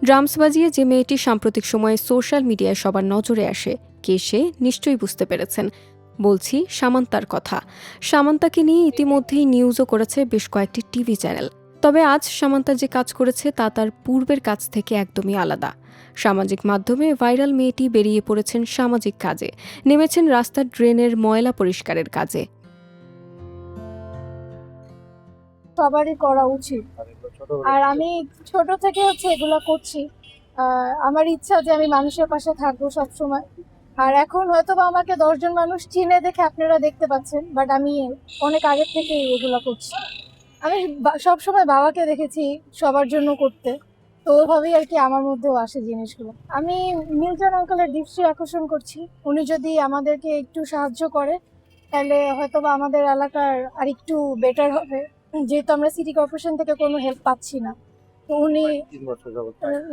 Drums বাজিয়ে যে মেয়েটি সাম্প্রতিক সময়ে সোশ্যাল মিডিয়ায় সবার নজরে আসে, কে সে নিশ্চয়ই বুঝতে পেরেছেন। বলছি সামান্তার কথা। সামান্তাকে নিয়ে ইতিমধ্যেই নিউজও করেছে বেশ কয়েকটি টিভি চ্যানেল। তবে আজ সামান্তা যে কাজ করেছে তা তার পূর্বের কাজ থেকে একদমই আলাদা। সামাজিক মাধ্যমে ভাইরাল মেয়েটি বেরিয়ে পড়েছেন সামাজিক কাজে, নেমেছেন রাস্তার ড্রেনের ময়লা পরিষ্কারের কাজে। সবারই করা উচিত। আর আমি ছোট থেকে এগুলো করছি। আমার ইচ্ছা যে আমি মানুষের পাশে থাকবো সবসময়। আর এখন হয়তো বা আমাকে 10 জন মানুষ চিনে দেখে আপনারা দেখতে পাচ্ছেন, বাট আমি অনেক আগের থেকে এগুলো করছি। আমি সবসময় বাবাকে দেখেছি সবার জন্য করতে, তো ওভাবেই আর কি আমার মধ্যেও আসে জিনিসগুলো। আমি মিল্টন আঙ্কেলের দৃষ্টি আকর্ষণ করছি। উনি যদি আমাদেরকে একটু সাহায্য করে তাহলে হয়তো বা আমাদের এলাকার আর একটু বেটার হবে, যেহেতু আমরা সিটি কর্পোরেশন থেকে কোনো হেল্প পাচ্ছি না। তো উনি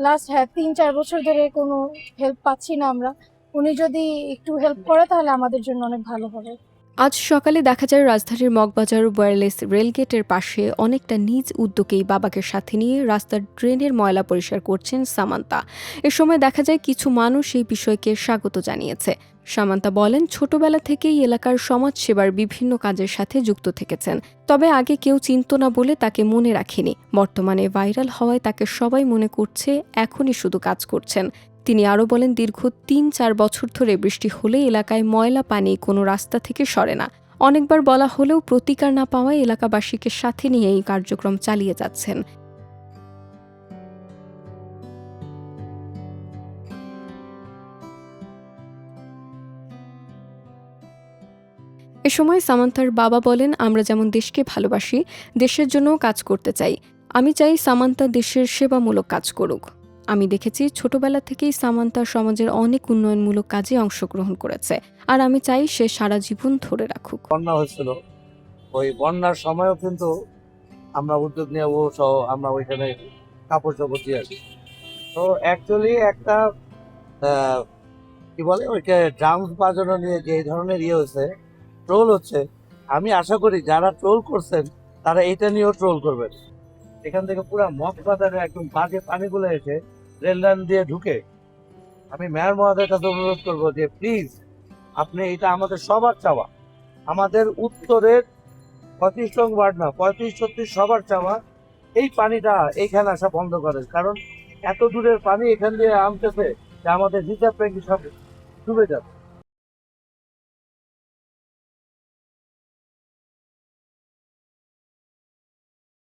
লাস্ট 3-4 বছর ধরে কোনো হেল্প পাচ্ছি না আমরা। উনি যদি একটু হেল্প করে তাহলে আমাদের জন্য অনেক ভালো হবে। আজ সকালে দেখা যায় রাজধানীর মগবাজার ওয়্যারলেস রেলগেটের পাশে অনেকটা নিজ উদ্যোগেই বাবাকে সাথে নিয়ে রাস্তার ড্রেনের ময়লা পরিষ্কার করছেন সামান্তা। এ সময় দেখা যায় কিছু মানুষ এই বিষয়কে স্বাগত জানিয়েছে। সামান্তা বলেন, ছোটবেলা থেকেই এলাকার সমাজসেবার বিভিন্ন কাজের সাথে যুক্ত থেকেছেন। তবে আগে কেউ চিনত না বলে তাকে মনে রাখেনি। বর্তমানে ভাইরাল হওয়ায় তাকে সবাই মনে করছে, এখনই শুধু কাজ করছেন। তিনি আরও বলেন, দীর্ঘ ৩-৪ বছর ধরে বৃষ্টি হলে এলাকায় ময়লা পানি কোনো রাস্তা থেকে সরে না। অনেকবার বলা হলেও প্রতিকার না পাওয়ায় এলাকাবাসীকে সাথে নিয়ে এই কার্যক্রম চালিয়ে যাচ্ছেন। এ সময় সামান্তার বাবা বলেন, আমরা যেমন দেশকে ভালোবাসি, দেশের জন্যও কাজ করতে চাই। আমি চাই সামান্তা দেশের সেবামূলক কাজ করুক। আমি দেখেছি ছোটবেলা থেকেই সামান্তা সমাজের অনেক উন্নয়নমূলক কাজে অংশগ্রহণ করেছে, আর আমি চাই সে সারা জীবন ধরে রাখুক। বন্যা হয়েছিল, ওই বন্যার সময়ও কিন্তু আমরা উদ্যোগ নিয়ে ও সহ আমরা ওইখানে কাপড় চোপড় দিয়ে আসি। তো অ্যাকচুয়ালি একটা কি বলে ওইটা ড্রামস বাজানো নিয়ে যে ধরনের হয়েছে, ট্রোল হচ্ছে, আমি আশা করি যারা ট্রোল করছেন তারা এটা নিয়েও ট্রোল করবেন। এখান থেকে পুরো মগবাজারে একদম বাজে পানিগুলো এসে রেল লাইন দিয়ে ঢুকে। আমি মেয়র মহোদয়ের কাছে অনুরোধ করবো যে প্লিজ আপনি, এটা আমাদের সবার চাওয়া, আমাদের উত্তরের 35 নং ওয়ার্ড না 35-36 সবার চাওয়া, এই পানিটা এইখানে আসা বন্ধ করেন। কারণ এত দূরের পানি এখান দিয়ে আনতেছে যে আমাদের রিজার্ভ ট্যাঙ্কি সব ডুবে যাবে।